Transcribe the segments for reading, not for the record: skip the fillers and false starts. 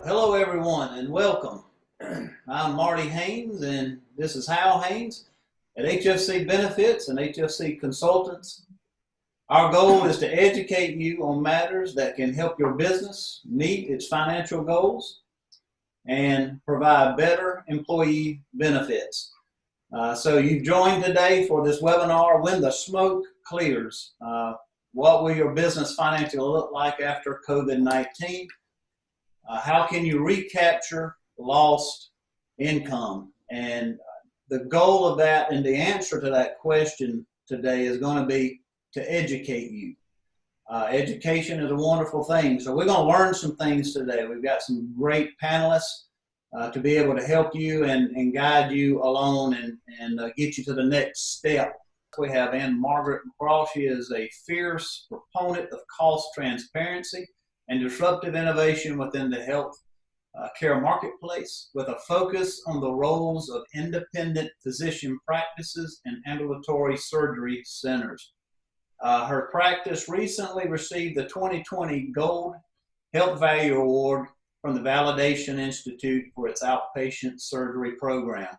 Hello, everyone, and welcome. I'm Marty Haynes, and this is Hal Haynes at HFC Benefits and HFC Consultants. Our goal is to educate you on matters that can help your business meet its financial goals and provide better employee benefits. So you've joined today for this webinar, When the Smoke Clears. What will your business financially look like after COVID-19? How can you recapture lost income? And the goal of that and the answer to that question today is going to be to educate you. Education is a wonderful thing. So we're going to learn some things today. We've got some great panelists to be able to help you and guide you along and get you to the next step. We have Margaret. She is a fierce proponent of cost transparency and disruptive innovation within the health care marketplace, with a focus on the roles of independent physician practices and ambulatory surgery centers. Her practice recently received the 2020 Gold Health Value Award from the Validation Institute for its outpatient surgery program.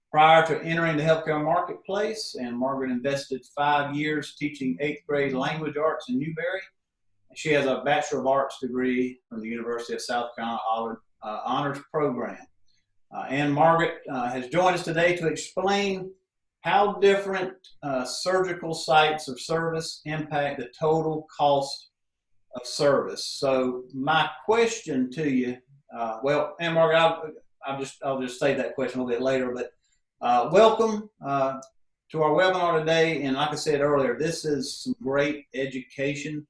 Prior to entering the healthcare marketplace, Margaret invested 5 years teaching 8th grade language arts in Newberry. She has a Bachelor of Arts degree from the University of South Carolina Honors Program. Margaret has joined us today to explain how different surgical sites of service impact the total cost of service. So my question to you, Margaret, I'll just save that question a little bit later, but welcome to our webinar today. And like I said earlier, this is some great education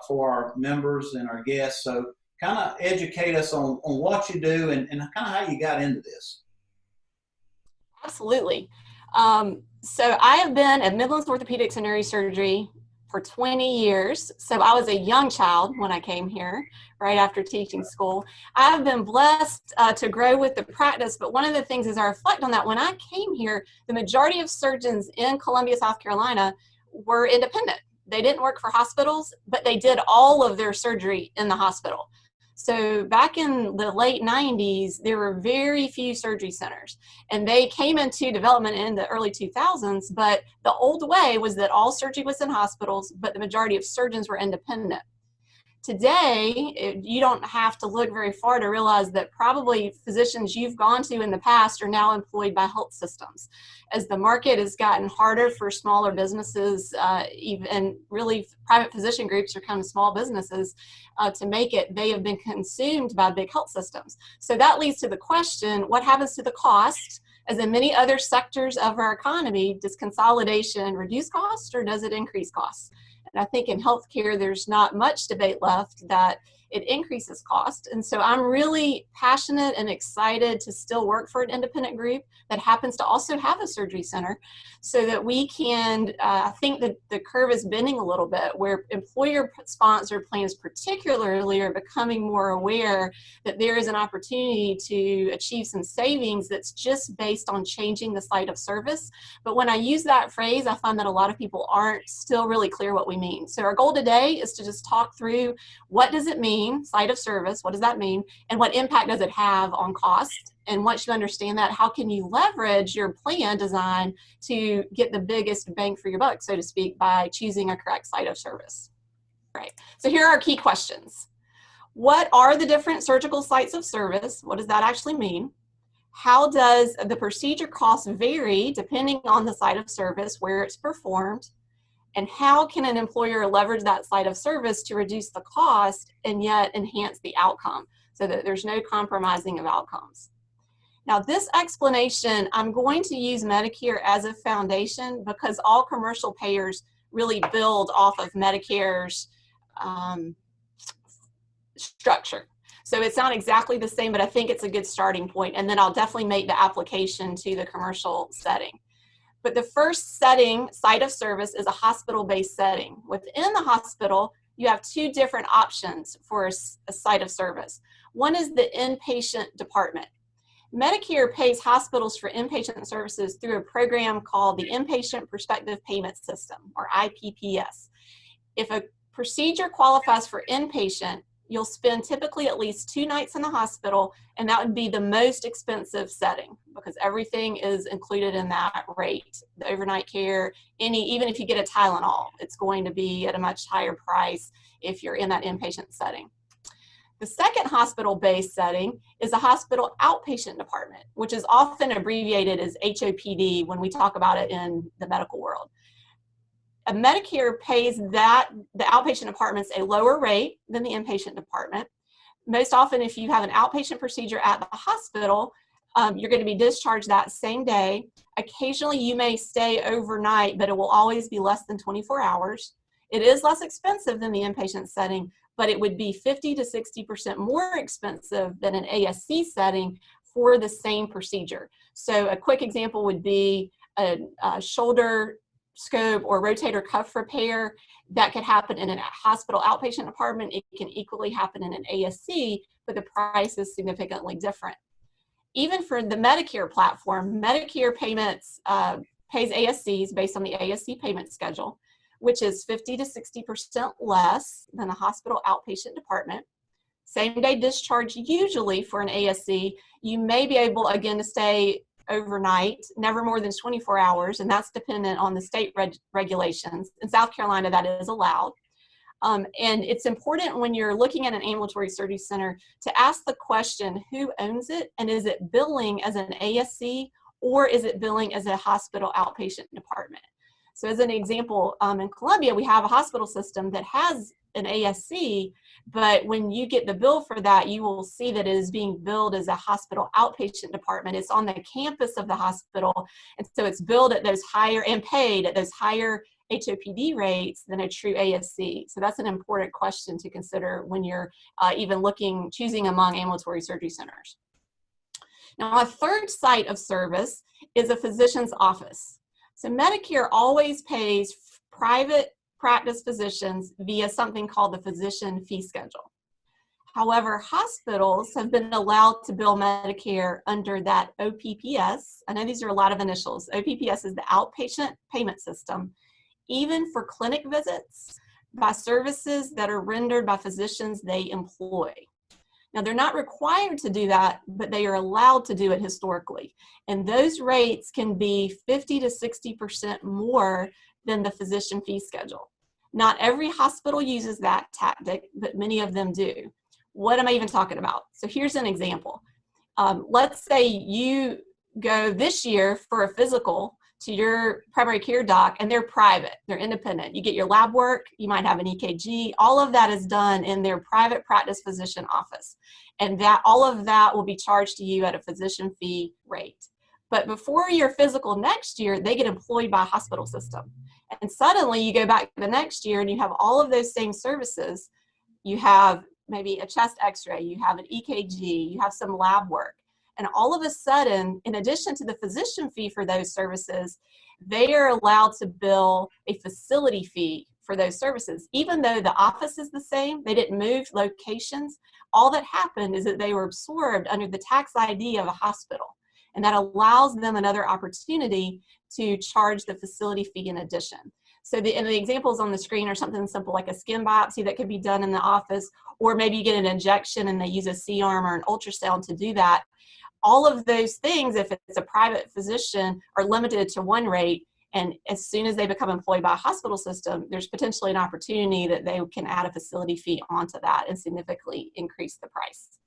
for our members and our guests. So kind of educate us on what you do and kind of how you got into this. Absolutely. So I have been at Midlands Orthopedics and Neurosurgery for 20 years. So I was a young child when I came here, right after teaching school. I have been blessed to grow with the practice, but one of the things as I reflect on that, when I came here, the majority of surgeons in Columbia, South Carolina were independent. They didn't work for hospitals, but they did all of their surgery in the hospital. So back in the late 90s, there were very few surgery centers, and they came into development in the early 2000s, but the old way was that all surgery was in hospitals, but the majority of surgeons were independent. Today, you don't have to look very far to realize that probably physicians you've gone to in the past are now employed by health systems. As the market has gotten harder for smaller businesses, even really private physician groups are kind of small businesses to make it, they have been consumed by big health systems. So that leads to the question, what happens to the cost? As in many other sectors of our economy, does consolidation reduce costs or does it increase costs? And I think in healthcare, there's not much debate left that it increases cost. And so I'm really passionate and excited to still work for an independent group that happens to also have a surgery center so that we can, I think that the curve is bending a little bit where employer-sponsored plans particularly are becoming more aware that there is an opportunity to achieve some savings that's just based on changing the site of service. But when I use that phrase, I find that a lot of people aren't still really clear what we mean. So our goal today is to just talk through what does it mean, site of service, what does that mean, and what impact does it have on cost? And once you understand that, how can you leverage your plan design to get the biggest bang for your buck, so to speak, by choosing a correct site of service? All right, so here are our key questions. What are the different surgical sites of service? What does that actually mean? How does the procedure cost vary depending on the site of service where it's performed? And how can an employer leverage that site of service to reduce the cost and yet enhance the outcome so that there's no compromising of outcomes? Now, this explanation, I'm going to use Medicare as a foundation because all commercial payers really build off of Medicare's structure. So it's not exactly the same, but I think it's a good starting point. And then I'll definitely make the application to the commercial setting. But the first setting, site of service, is a hospital-based setting. Within the hospital, you have two different options for a site of service. One is the inpatient department. Medicare pays hospitals for inpatient services through a program called the Inpatient Prospective Payment System, or IPPS. If a procedure qualifies for inpatient, you'll spend typically at least 2 nights in the hospital, and that would be the most expensive setting because everything is included in that rate. The overnight care, even if you get a Tylenol, it's going to be at a much higher price if you're in that inpatient setting. The second hospital-based setting is a hospital outpatient department, which is often abbreviated as HOPD when we talk about it in the medical world. Medicare pays the outpatient departments a lower rate than the inpatient department. Most often, if you have an outpatient procedure at the hospital, you're going to be discharged that same day. Occasionally, you may stay overnight, but it will always be less than 24 hours. It is less expensive than the inpatient setting, but it would be 50 to 60% more expensive than an ASC setting for the same procedure. So a quick example would be a shoulder scope or rotator cuff repair that could happen in a hospital outpatient department. It can equally happen in an ASC, but the price is significantly different. Even for the Medicare platform, Medicare payments pays ASCs based on the ASC payment schedule, which is 50 to 60% less than a hospital outpatient department. Same day discharge usually for an ASC, you may be able again to stay overnight, never more than 24 hours, and that's dependent on the state regulations. In South Carolina, that is allowed. And it's important when you're looking at an ambulatory surgery center to ask the question, who owns it, and is it billing as an ASC or is it billing as a hospital outpatient department? So as an example, in Columbia, we have a hospital system that has an ASC, but when you get the bill for that, you will see that it is being billed as a hospital outpatient department. It's on the campus of the hospital, and so it's billed at those higher and paid at those higher HOPD rates than a true ASC. So that's an important question to consider when you're even choosing among ambulatory surgery centers. Now, a third site of service is a physician's office. So Medicare always pays private practice physicians via something called the physician fee schedule. However, hospitals have been allowed to bill Medicare under that OPPS. I know these are a lot of initials. OPPS is the outpatient payment system, even for clinic visits by services that are rendered by physicians they employ. Now, they're not required to do that, but they are allowed to do it historically. And those rates can be 50 to 60% more than the physician fee schedule. Not every hospital uses that tactic, but many of them do. What am I even talking about? So here's an example. Let's say you go this year for a physical to your primary care doc, and they're private, they're independent. You get your lab work, you might have an EKG, all of that is done in their private practice physician office. And all of that will be charged to you at a physician fee rate. But before your physical next year, they get employed by a hospital system. And suddenly you go back the next year and you have all of those same services. You have maybe a chest x-ray, you have an EKG, you have some lab work. And all of a sudden, in addition to the physician fee for those services, they are allowed to bill a facility fee for those services. Even though the office is the same, they didn't move locations, all that happened is that they were absorbed under the tax ID of a hospital. And that allows them another opportunity to charge the facility fee in addition. So the examples on the screen are something simple like a skin biopsy that could be done in the office, or maybe you get an injection and they use a C-arm or an ultrasound to do that. All of those things, if it's a private physician, are limited to one rate. And as soon as they become employed by a hospital system, there's potentially an opportunity that they can add a facility fee onto that and significantly increase the price.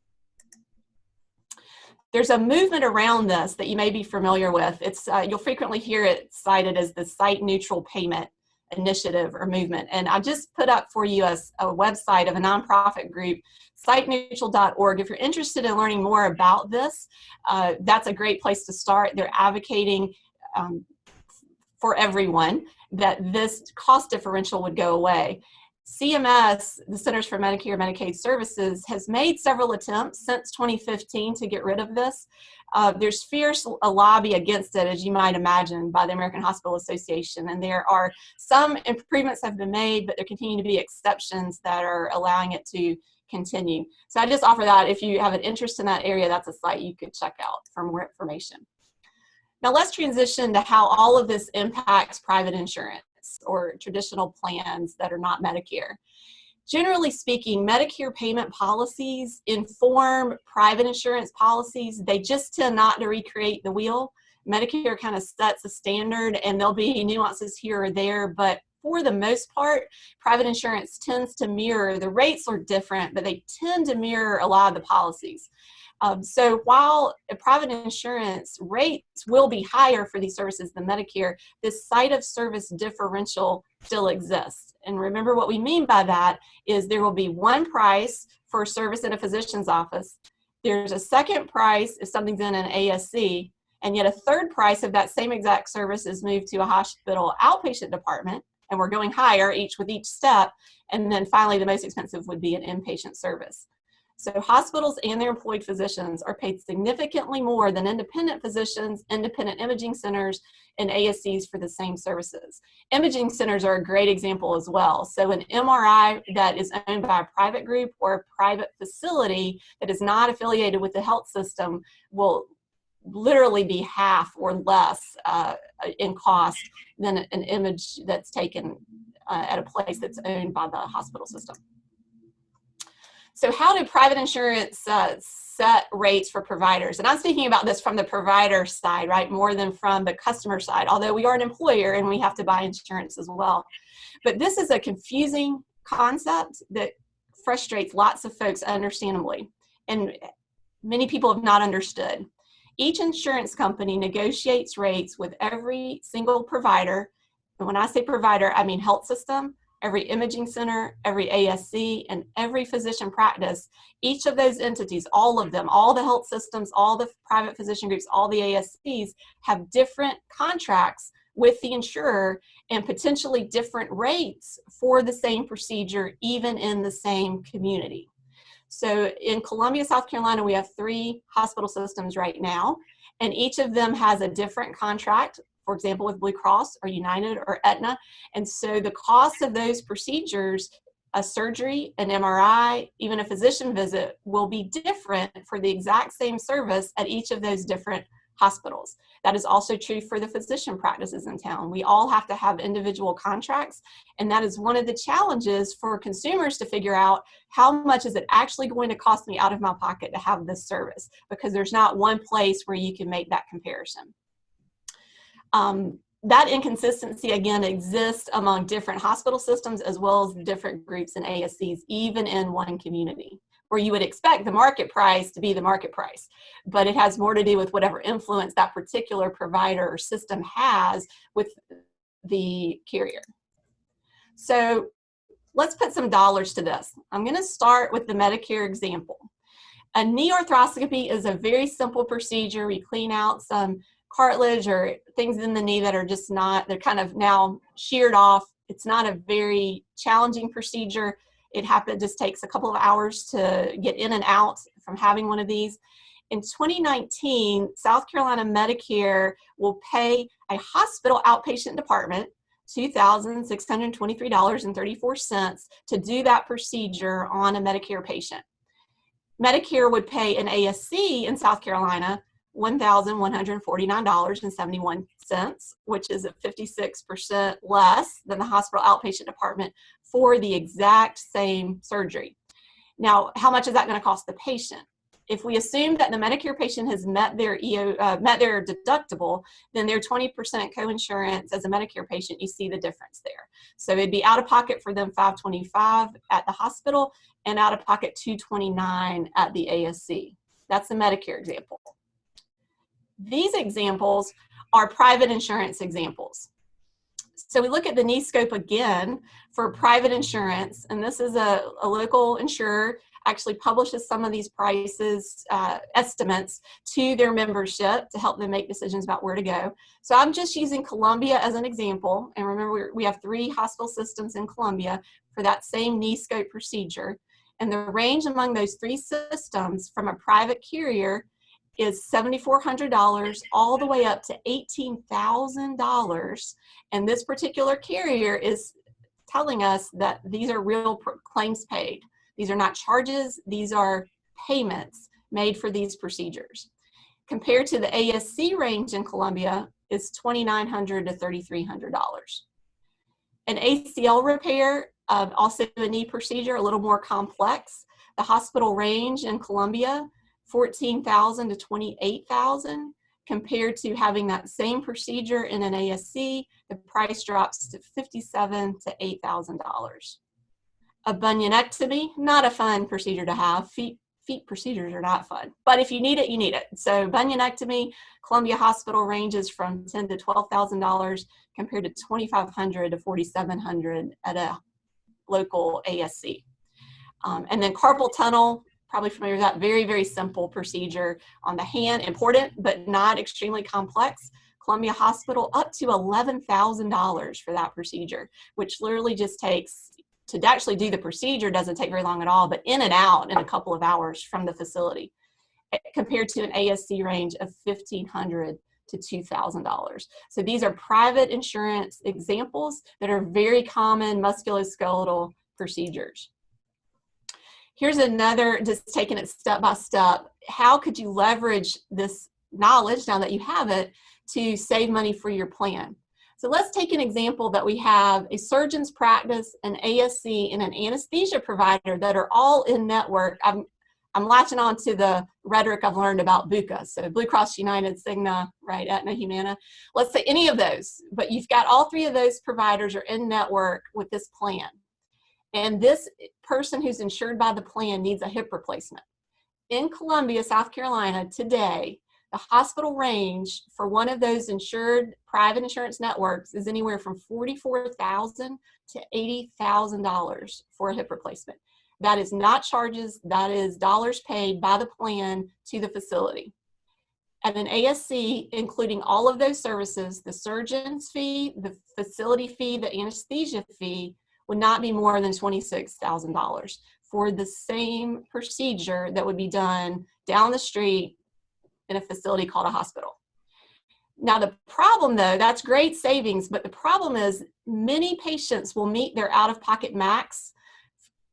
There's a movement around this that you may be familiar with. It's you'll frequently hear it cited as the site neutral payment initiative or movement. And I just put up for you a website of a nonprofit group, siteneutral.org. If you're interested in learning more about this, that's a great place to start. They're advocating for everyone that this cost differential would go away. CMS, the Centers for Medicare and Medicaid Services, has made several attempts since 2015 to get rid of this. There's fierce lobby against it, as you might imagine, by the American Hospital Association. And there are some improvements have been made, but there continue to be exceptions that are allowing it to continue. So I just offer that if you have an interest in that area, that's a site you could check out for more information. Now let's transition to how all of this impacts private insurance or traditional plans that are not Medicare. Generally speaking, Medicare payment policies inform private insurance policies. They just tend not to recreate the wheel. Medicare kind of sets a standard, and there'll be nuances here or there, but for the most part, private insurance tends to mirror, the rates are different, but they tend to mirror a lot of the policies. So while private insurance rates will be higher for these services than Medicare, this site of service differential still exists. And remember, what we mean by that is there will be one price for service in a physician's office. There's a second price if something's in an ASC, and yet a third price if that same exact service is moved to a hospital outpatient department, and we're going higher each with each step. And then finally, the most expensive would be an inpatient service. So hospitals and their employed physicians are paid significantly more than independent physicians, independent imaging centers, and ASCs for the same services. Imaging centers are a great example as well. So an MRI that is owned by a private group or a private facility that is not affiliated with the health system will literally be half or less in cost than an image that's taken at a place that's owned by the hospital system. So how do private insurance set rates for providers? And I'm speaking about this from the provider side, right, more than from the customer side, although we are an employer and we have to buy insurance as well. But this is a confusing concept that frustrates lots of folks understandably, and many people have not understood. Each insurance company negotiates rates with every single provider, and when I say provider, I mean health system, every imaging center, every ASC, and every physician practice. Each of those entities, all of them, all the health systems, all the private physician groups, all the ASCs have different contracts with the insurer and potentially different rates for the same procedure, even in the same community. So in Columbia, South Carolina, we have 3 hospital systems right now, and each of them has a different contract, for example, with Blue Cross or United or Aetna. And so the cost of those procedures, a surgery, an MRI, even a physician visit, will be different for the exact same service at each of those different hospitals. That is also true for the physician practices in town. We all have to have individual contracts, and that is one of the challenges for consumers to figure out how much is it actually going to cost me out of my pocket to have this service, because there's not one place where you can make that comparison. That inconsistency, again, exists among different hospital systems as well as different groups and ASCs, even in one community, where you would expect the market price to be the market price. But it has more to do with whatever influence that particular provider or system has with the carrier. So let's put some dollars to this. I'm going to start with the Medicare example. A knee arthroscopy is a very simple procedure. We clean out some cartilage or things in the knee that are just not, they're kind of now sheared off. It's not a very challenging procedure. It just takes a couple of hours to get in and out from having one of these. In 2019, South Carolina Medicare will pay a hospital outpatient department $2,623.34 to do that procedure on a Medicare patient. Medicare would pay an ASC in South Carolina $1,149.71, which is at 56% less than the hospital outpatient department for the exact same surgery. Now, how much is that going to cost the patient? If we assume that the Medicare patient has met their deductible, then their 20% coinsurance as a Medicare patient, you see the difference there. So it'd be out of pocket for them $525 at the hospital and out of pocket $229 at the ASC. That's the Medicare example. These examples are private insurance examples. So we look at the knee scope again for private insurance, and this is a local insurer actually publishes some of these prices, estimates to their membership to help them make decisions about where to go. So I'm just using Columbia as an example, and remember we have 3 hospital systems in Columbia for that same knee scope procedure, and the range among those 3 systems from a private carrier is $7,400 all the way up to $18,000. And this particular carrier is telling us that these are real claims paid. These are not charges, these are payments made for these procedures. Compared to the ASC range in Columbia is $2,900 to $3,300. An ACL repair Also a knee procedure, a little more complex. The hospital range in Columbia, 14,000 to 28,000. Compared to having that same procedure in an ASC, the price drops to $57,000 to $8,000. A bunionectomy, not a fun procedure to have. Feet procedures are not fun, but if you need it, you need it. So bunionectomy, Columbia Hospital ranges from $10,000 to $12,000 compared to $2,500 to $4,700 at a local ASC. And then carpal tunnel, probably familiar with that, very, very simple procedure on the hand, important, but not extremely complex. Columbia Hospital, up to $11,000 for that procedure, which literally just takes, to actually do the procedure doesn't take very long at all, but in and out in a couple of hours from the facility, compared to an ASC range of $1,500 to $2,000. So these are private insurance examples that are very common musculoskeletal procedures. Here's another, just taking it step by step. How could you leverage this knowledge, now that you have it, to save money for your plan? So let's take an example that we have a surgeon's practice, an ASC, and an anesthesia provider that are all in network. I'm latching on to the rhetoric I've learned about BUCA. So Blue Cross United, Cigna, right, Aetna, Humana. Let's say any of those, but you've got all three of those providers are in network with this plan. And this person who's insured by the plan needs a hip replacement. In Columbia, South Carolina, today, the hospital range for one of those insured private insurance networks is anywhere from $44,000 to $80,000 for a hip replacement. That is not charges, that is dollars paid by the plan to the facility. At an ASC, including all of those services, the surgeon's fee, the facility fee, the anesthesia fee, would not be more than $26,000 for the same procedure that would be done down the street in a facility called a hospital. Now the problem though, that's great savings, but the problem is many patients will meet their out-of-pocket max,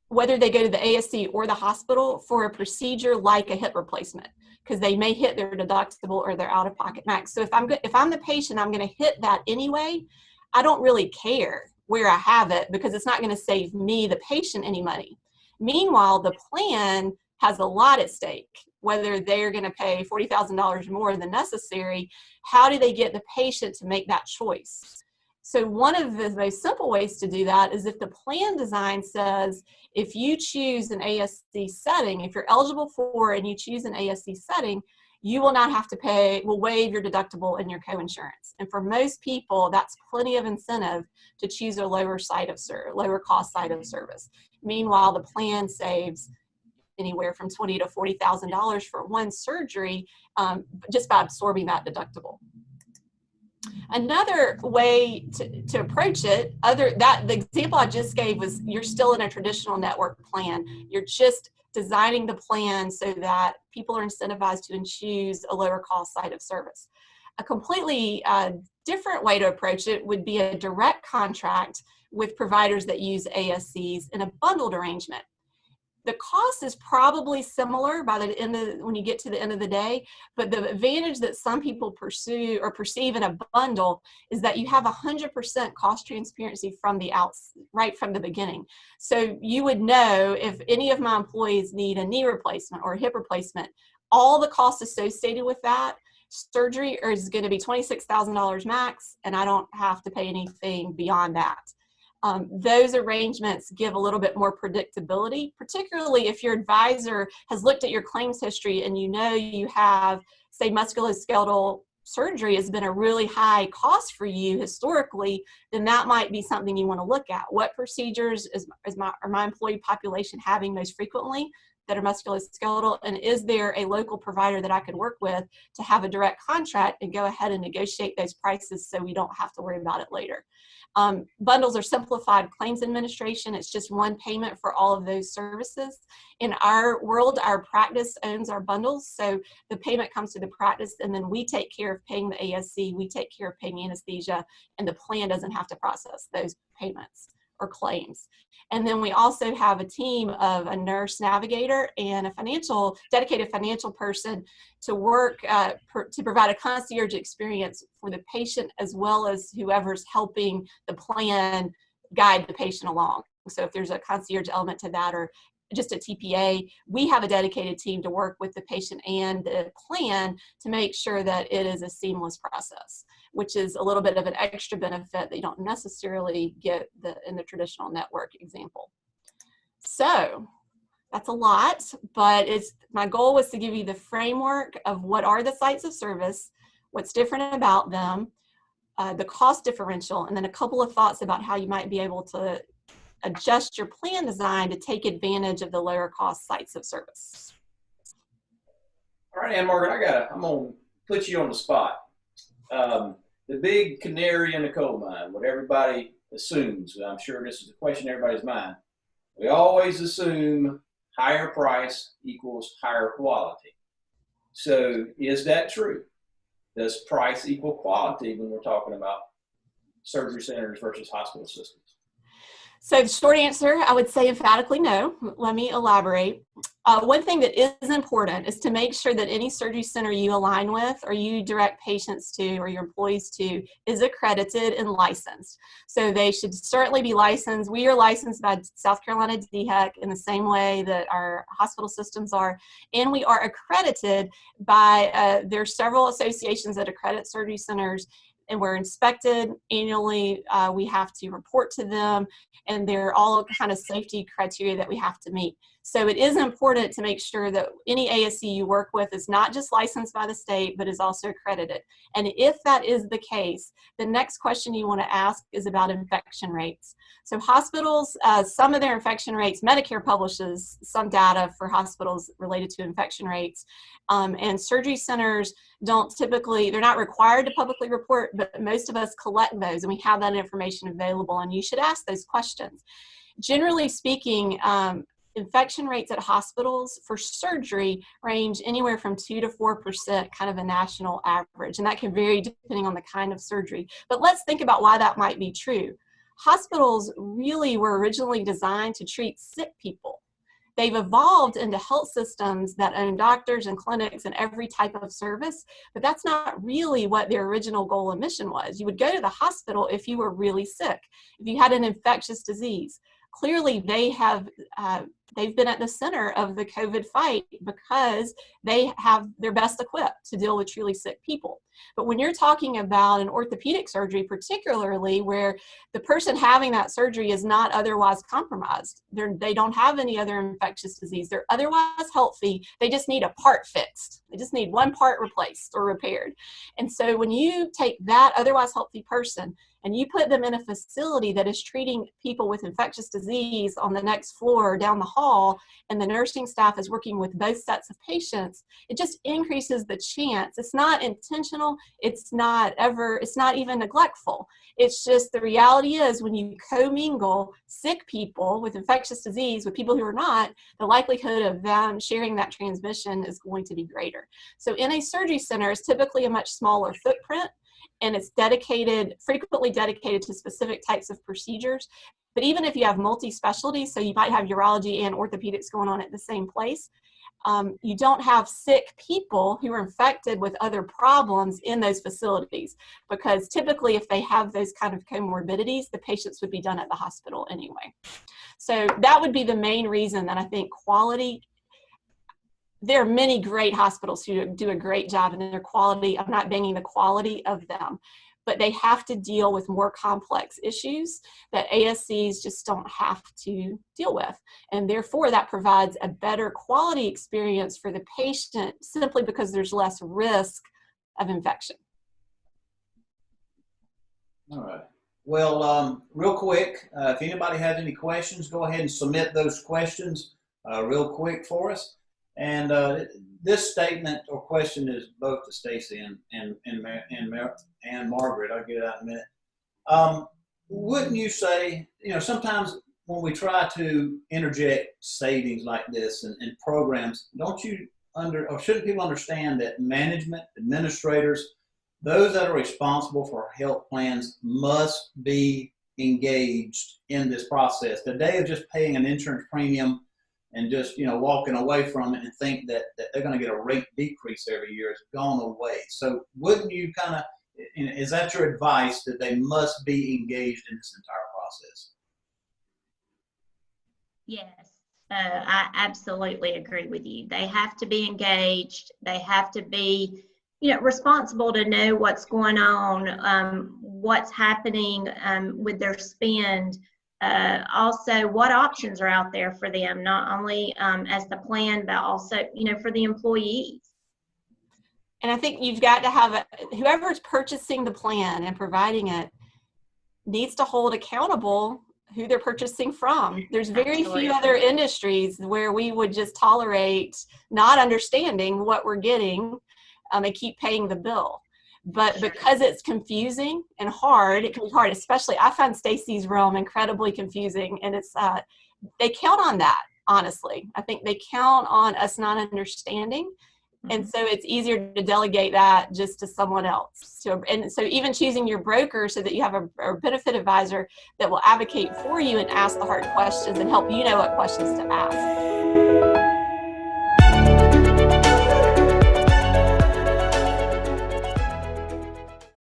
whether they go to the ASC or the hospital, for a procedure like a hip replacement, because they may hit their deductible or their out-of-pocket max. So if I'm the patient, I'm gonna hit that anyway. I don't really care where I have it because it's not going to save me, the patient, any money. Meanwhile, the plan has a lot at stake, whether they're going to pay $40,000 more than necessary. How do they get the patient to make that choice? So one of the most simple ways to do that is if the plan design says, if you choose an ASC setting, if you're eligible for and you choose an ASC setting, you will not have to pay, we'll waive your deductible and your co-insurance. And for most people, that's plenty of incentive to choose a lower cost site of service. Meanwhile, the plan saves anywhere from $20,000 to $40,000 for one surgery just by absorbing that deductible. Another way to approach it, the example I just gave was you're still in a traditional network plan. You're just designing the plan so that people are incentivized to choose a lower cost site of service. A completely different way to approach it would be a direct contract with providers that use ASCs in a bundled arrangement. The cost is probably similar by the end of, when you get to the end of the day, but the advantage that some people pursue or perceive in a bundle is that you have 100% cost transparency from the right from the beginning. So you would know if any of my employees need a knee replacement or a hip replacement, all the costs associated with that surgery is going to be $26,000 max, and I don't have to pay anything beyond that. Those arrangements give a little bit more predictability, particularly if your advisor has looked at your claims history and you know you have, say, musculoskeletal surgery has been a really high cost for you historically, then that might be something you want to look at. What procedures are my employee population having most frequently that are musculoskeletal, and is there a local provider that I could work with to have a direct contract and go ahead and negotiate those prices so we don't have to worry about it later. Bundles are simplified claims administration. It's just one payment for all of those services. In our world, our practice owns our bundles, so the payment comes to the practice, and then we take care of paying the ASC, we take care of paying anesthesia, and the plan doesn't have to process those payments or claims. And then we also have a team of a nurse navigator and a dedicated financial person to work to provide a concierge experience for the patient as well as whoever's helping the plan guide the patient along. So if there's a concierge element to that or just a TPA, we have a dedicated team to work with the patient and the plan to make sure that it is a seamless process, which is a little bit of an extra benefit that you don't necessarily get in the traditional network example. So that's a lot, but my goal was to give you the framework of what are the sites of service, what's different about them, the cost differential, and then a couple of thoughts about how you might be able to adjust your plan design to take advantage of the lower cost sites of service. All right, Ann Margaret, I'm gonna put you on the spot. The big canary in the coal mine, what everybody assumes, I'm sure this is a question in everybody's mind. We always assume higher price equals higher quality. So is that true? Does price equal quality when we're talking about surgery centers versus hospital systems? So the short answer, I would say emphatically no. Let me elaborate. One thing that is important is to make sure that any surgery center you align with or you direct patients to or your employees to is accredited and licensed. So they should certainly be licensed. We are licensed by South Carolina DHEC in the same way that our hospital systems are, and we are accredited by, there are several associations that accredit surgery centers, and we're inspected annually. We have to report to them, and they're all kind of safety criteria that we have to meet. So it is important to make sure that any ASC you work with is not just licensed by the state, but is also accredited. And if that is the case, the next question you want to ask is about infection rates. So hospitals, some of their infection rates, Medicare publishes some data for hospitals related to infection rates. And surgery centers don't typically, they're not required to publicly report, but most of us collect those and we have that information available, and you should ask those questions. Generally speaking, infection rates at hospitals for surgery range anywhere from 2 to 4%, kind of a national average, and that can vary depending on the kind of surgery. But let's think about why that might be true. Hospitals really were originally designed to treat sick people. They've evolved into health systems that own doctors and clinics and every type of service, but that's not really what their original goal and mission was. You would go to the hospital if you were really sick, if you had an infectious disease. Clearly, they've been at the center of the COVID fight because they're best equipped to deal with truly sick people. But when you're talking about an orthopedic surgery, particularly where the person having that surgery is not otherwise compromised, they don't have any other infectious disease, they're otherwise healthy, they just need a part fixed. They just need one part replaced or repaired. And so when you take that otherwise healthy person and you put them in a facility that is treating people with infectious disease on the next floor down the hall, and the nursing staff is working with both sets of patients, it just increases the chance. It's not intentional, it's not even neglectful. It's just the reality is when you commingle sick people with infectious disease with people who are not, the likelihood of them sharing that transmission is going to be greater. So in a surgery center, it's typically a much smaller footprint, and it's frequently dedicated to specific types of procedures. But even if you have multi-specialty, so you might have urology and orthopedics going on at the same place, you don't have sick people who are infected with other problems in those facilities, because typically if they have those kind of comorbidities, the patients would be done at the hospital anyway. So that would be the main reason that I think quality. There are many great hospitals who do a great job in their quality. I'm not banging the quality of them, but they have to deal with more complex issues that ASCs just don't have to deal with. And therefore that provides a better quality experience for the patient simply because there's less risk of infection. All right. Well, real quick, if anybody has any questions, go ahead and submit those questions real quick for us. And this statement or question is both to Stacy and Margaret. I'll get it out in a minute. Wouldn't you say, sometimes when we try to interject savings like this in programs, shouldn't people understand that management, administrators, those that are responsible for health plans must be engaged in this process? The day of just paying an insurance premium and just walking away from it and think that they're going to get a rate decrease every year has gone away. So wouldn't you is that your advice, that they must be engaged in this entire process? Yes, I absolutely agree with you. They have to be engaged. They have to be, responsible to know what's going on, what's happening with their spend. Also, what options are out there for them, not only as the plan, but also, for the employees. And I think you've got to have whoever's purchasing the plan and providing it needs to hold accountable who they're purchasing from. There's very Absolutely. few other industries where we would just tolerate not understanding what we're getting and keep paying the bill. But because it's confusing and hard, it can be hard. Especially, I find Stacy's realm incredibly confusing, and it's they count on that. Honestly, I think they count on us not understanding. And so it's easier to delegate that just to someone else. So even choosing your broker so that you have a benefit advisor that will advocate for you and ask the hard questions and help you know what questions to ask.